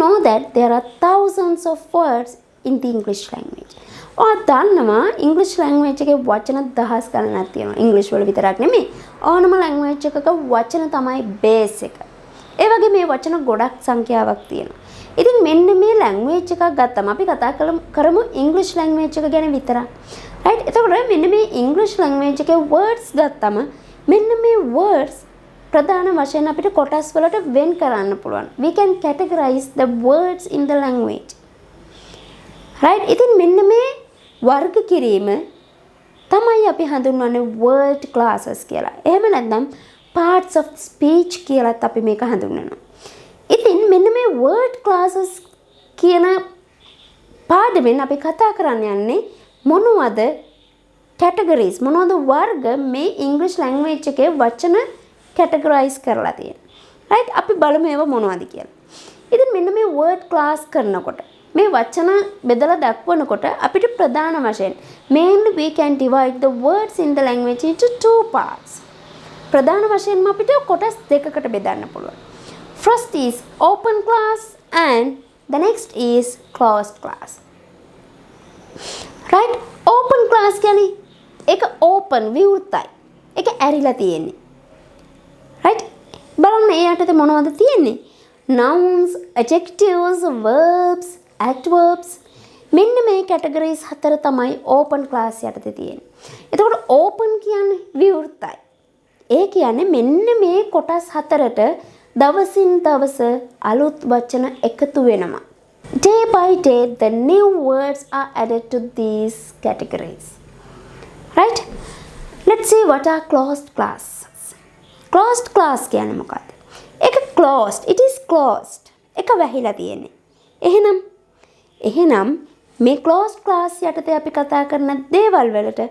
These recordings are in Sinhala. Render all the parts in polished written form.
know that there are thousands of words in the English language. ඔයා දන්නවා English language එකේ වචන දහස් ගණනක් තියෙනවා. English වල විතරක් නෙමෙයි. ඕනම language එකක වචන තමයි base එක. ඒ වගේ මේ වචන ගොඩක් සංඛ්‍යාවක් තියෙනවා. ඉතින් මෙන්න මේ language එකක් ගත්තම අපි කතා කරමු English language එක ගැන විතරක්. right? එතකොට මෙන්න මේ English language එකේ words ගත්තම මෙන්න මේ words ප්‍රධාන වශයෙන් අපිට කොටස් වලට වෙන් කරන්න පුළුවන්. We can categorize the words in the language. right? ඉතින් මෙන්න මේ වර්ග කිරීම තමයි අපි හඳුන්වන්නේ word classes කියලා. එහෙම නැත්නම් parts of speech කියලාත් අපි මේක හඳුන්වනවා. ඉතින් මෙන්න මේ word classes කියන පාඩමෙන් අපි කතා කරන්න යන්නේ මොනවද categories මොනවද වර්ග මේ English language එකේ වචන categorize කරලා තියෙනවා. right? අපි බලමු ඒවා මොනවද කියලා. ඉතින් මෙන්න මේ word class කරනකොට මේ වචන බෙදලා දක්වනකොට අපිට ප්‍රධාන වශයෙන් mainly we can divide the words in the language into two parts. ප්‍රධාන වශයෙන්ම අපිට කොටස් දෙකකට බෙදන්න පුළුවන්. First is open class and the next is closed class. right? open class කියන්නේ ඒක open විවෘතයි. ඒක ඇරිලා තියෙන්නේ. right? බලන්න ඒ යටතේ මොනවද තියෙන්නේ? nouns, adjectives, verbs, adverbs මෙන්න මේ categories හතර තමයි open class යටතේ තියෙන්නේ. එතකොට open කියන්නේ විවෘතයි. ඒ කියන්නේ මෙන්න මේ කොටස් හතරට දවසින් දවස අලුත් වචන එකතු වෙනවා. Day by day the new words are added to these categories. right? Let's see what are closed classes. closed class කියන්නේ මොකක්ද? ඒක closed. It is closed. ඒක වැහිලා තියෙන්නේ. එහෙනම් මේ closed class යටතේ අපි කතා කරන දේවල් වලට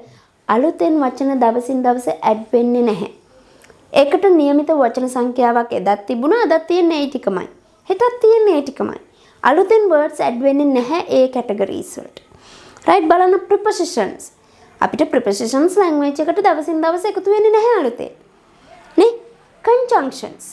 අලුතෙන් වචන දවසින් දවස ඇඩ් වෙන්නේ නැහැ. ඒකට નિયમિત වචන සංඛ්‍යාවක් එදත් තිබුණා අදත් තියෙන්නේ ඒ ටිකමයි. හෙටත් තියෙන්නේ ඒ ටිකමයි. අලුතෙන් words ඇඩ් වෙන්නේ නැහැ ඒ categories වලට. right? බලන්න prepositions. අපිට prepositions language එකට දවසින් දවස එකතු වෙන්නේ නැහැ අලුතෙන්. නේ? conjunctions.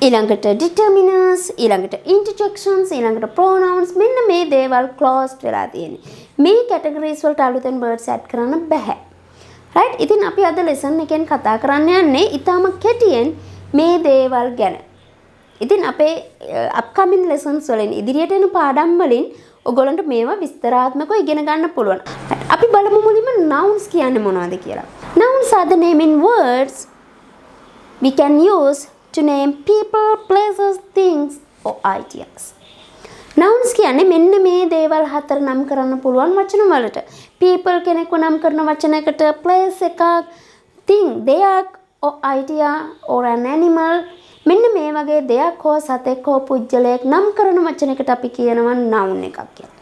ඊළඟට determiners, ඊළඟට interjections, ඊළඟට pronouns මෙන්න මේ දේවල් closed වෙලා තියෙන්නේ. මේ categories වලට අලුතෙන් words add කරන්න බෑ. right? ඉතින් අපි අද lesson එකෙන් කතා කරන්න යන්නේ ඊටම කෙටියෙන් මේ දේවල් ගැන. ඉතින් අපේ upcoming lessons වලින් ඉදිරියට එන පාඩම් වලින් ඔයගොල්ලන්ට මේවා විස්තරාත්මකව ඉගෙන ගන්න පුළුවන්. අපි බලමු මුලින්ම nouns කියන්නේ මොනවද කියලා. Nouns are the naming words we can use to name people, places, things or ideas. Nouns කියන්නේ මෙන්න මේ දේවල් හතර නම් කරන්න පුළුවන් වචන වලට. People කෙනෙක්ව නම් කරන වචනයකට place එකක්, thing දෙයක් or idea or an animal මෙන්න මේ වගේ දෙයක් හෝ සතෙක් හෝ පුජ්‍යලයක් නම් කරන වචනයකට අපි කියනවා noun එකක් කියලා.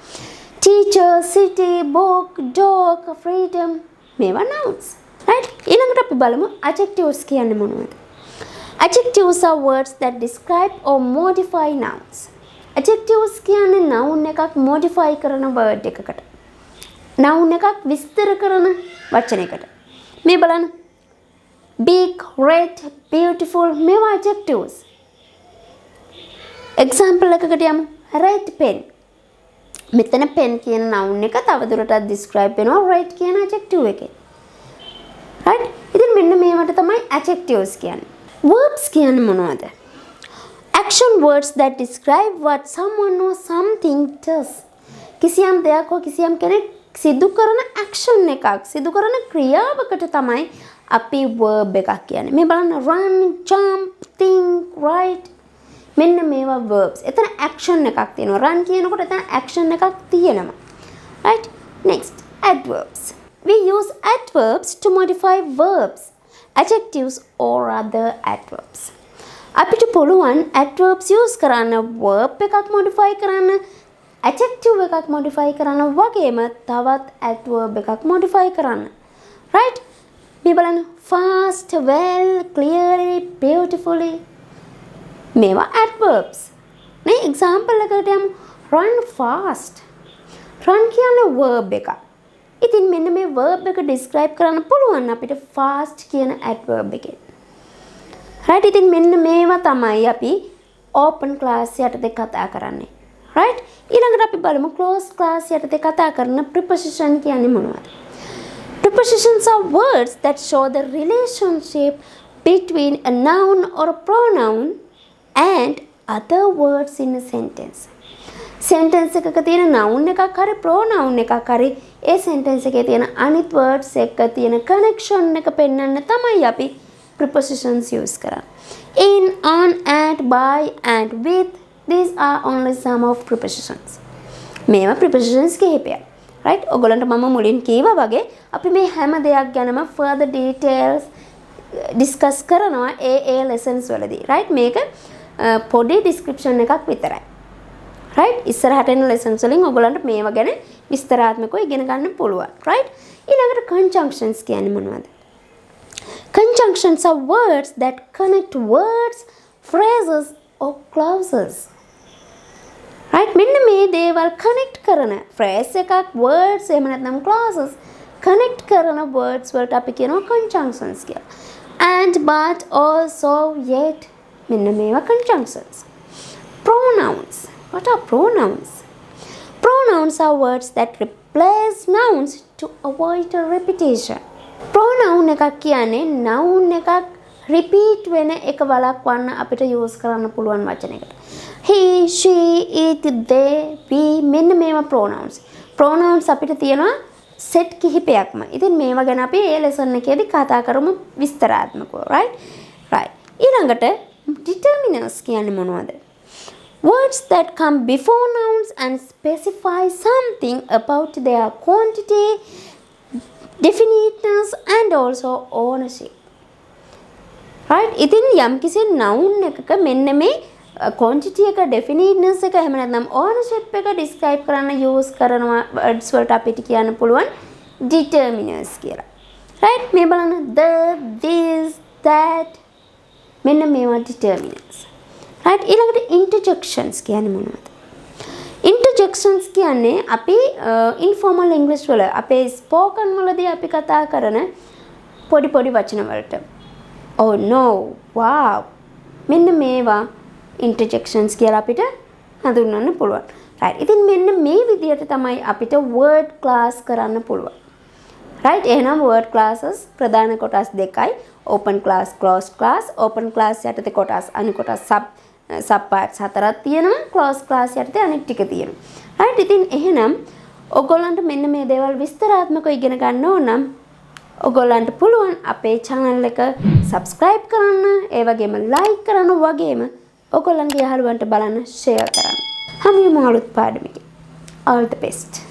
Teacher, city, book, dog, freedom මේවා nouns. right? ඊළඟට අපි බලමු adjectives කියන්නේ මොනවද? Adjectives are words that describe or modify nouns. Adjectives කියන්නේ noun එකක් modify කරන word එකකට. noun එකක් විස්තර කරන වචනයකට. මේ බලන්න. big, red, beautiful මේවා adjectives. example එකකට යමු. red pen. මෙතන pen කියන noun එක තවදුරටත් describe වෙනවා red කියන adjective එකෙන්. right? ඉතින් මෙන්න මේවට තමයි adjectives කියන්නේ. verbs කියන්නේ මොනවද? action words that describe what someone or something does. කිසියම් දෙයක් හෝ කිසියම් කෙනෙක් සිදු කරන action එකක් සිදු කරන ක්‍රියාවකට තමයි අපි verb එකක් කියන්නේ. මේ බලන්න run, jump, think, write මෙන්න මේවා verbs. එතන action එකක් තියෙනවා. run කියනකොට එතන action එකක් තියෙනවා. right? next adverbs. We use adverbs to modify verbs, adjectives or other adverbs. අපිට පුළුවන් adverbs use කරන්න verb එකක් modify කරන්න, adjective එකක් modify කරන්න වගේම තවත් adverb එකක් modify කරන්න. right? මේ බලන්න fast, well, clearly, beautifully මේවා adverbs. මේ example එකකට යමු. run fast. run කියන්නේ verb එකක්. ඉතින් මෙන්න මේ verb එක describe කරන්න පුළුවන් අපිට fast කියන adverb එකෙන්. right? ඉතින් මෙන්න මේවා තමයි අපි open class යටතේ කතා කරන්නේ. right? ඊළඟට අපි බලමු closed class යටතේ කතා කරන preposition කියන්නේ මොනවද? Prepositions are words that show the relationship between a noun or a pronoun and other words in a sentence. Sentence එකක තියෙන noun එකක් හරි pronoun එකක් හරි ඒ sentence එකේ තියෙන අනිත් words එක්ක තියෙන connection එක පෙන්වන්න තමයි අපි prepositions use කරන්නේ. In, on, at, by, and with, these are only some of prepositions. මේවා prepositions කිහිපයක්. right? ඔයගොල්ලන්ට මම මුලින් කීවා වගේ අපි මේ හැම දෙයක් ගැනම further details discuss කරනවා ඒ lessons වලදී. right? මේක පොඩි description එකක් විතරයි. right? ඉස්සරහට එන lessons වලින් ඔයගොල්ලන්ට මේවා ගැන විස්තරාත්මකව ඉගෙන ගන්න පුළුවන්. right? ඊළඟට conjunctions කියන්නේ මොනවද? Conjunctions are words that connect words, phrases or clauses. right? මෙන්න මේ දේවල් connect කරන phrase එකක් words එහෙම නැත්නම් clauses connect කරන words වලට අපි කියනවා conjunctions කියලා. And, but, also, yet මෙන්න මේවා conjunctions. Pronouns. What are pronouns? Pronouns are words that replace nouns to avoid a repetition. Pronoun එකක් කියන්නේ noun එකක් repeat වෙන එක වළක්වන්න අපිට use කරන්න පුළුවන් වචනයකට. He, she, it, they, we මෙන්න මේවා pronouns. Pronouns අපිට තියෙනවා set කිහිපයක්ම. ඉතින් මේවා ගැන අපි ඒ lesson එකේදී කතා කරමු විස්තරාත්මකව. right? ඊළඟට determiners කියන්නේ මොනවද? Words that come before nouns and specify something about their quantity, definiteness and also ownership. right? ඉතින් යම්කිසි noun එකක මෙන්න මේ quantity එක definiteness එක එහෙම නැත්නම් ownership එක describe කරන්න use කරනවා words වලට අපිට කියන්න පුළුවන් determiners කියලා. right? මේ බලන්න the, this, that මෙන්න මේවා determiners. right? ඊළඟට interjections කියන්නේ මොනවද? interjections කියන්නේ අපි informal English වල අපේ spoken වලදී අපි කතා කරන පොඩි වචන වලට oh no, wow මෙන්න මේවා interjections කියලා අපිට හඳුන්වන්න පුළුවන්. right? ඉතින් මෙන්න මේ විදිහට තමයි අපිට word class කරන්න පුළුවන්. right? එහෙනම් word classes ප්‍රධාන කොටස් දෙකයි. open class, closed class. open class යටතේ කොටස් අනිත් කොටස් sub parts හතරක් තියෙනවා. closed class යටතේ අනිත් ටික තියෙනවා. right? ඉතින් එහෙනම් ඔයගොල්ලන්ට මෙන්න මේ දේවල් විස්තරාත්මකව ඉගෙන ගන්න ඕන නම් ඔයගොල්ලන්ට පුළුවන් අපේ channel එක subscribe කරන්න, ඒ වගේම like කරන්න වගේම ඔයගොල්ලන්ගේ යාළුවන්ට බලන්න share කරන්න. හමු වෙමු අලුත් පාඩමකින්. all the best.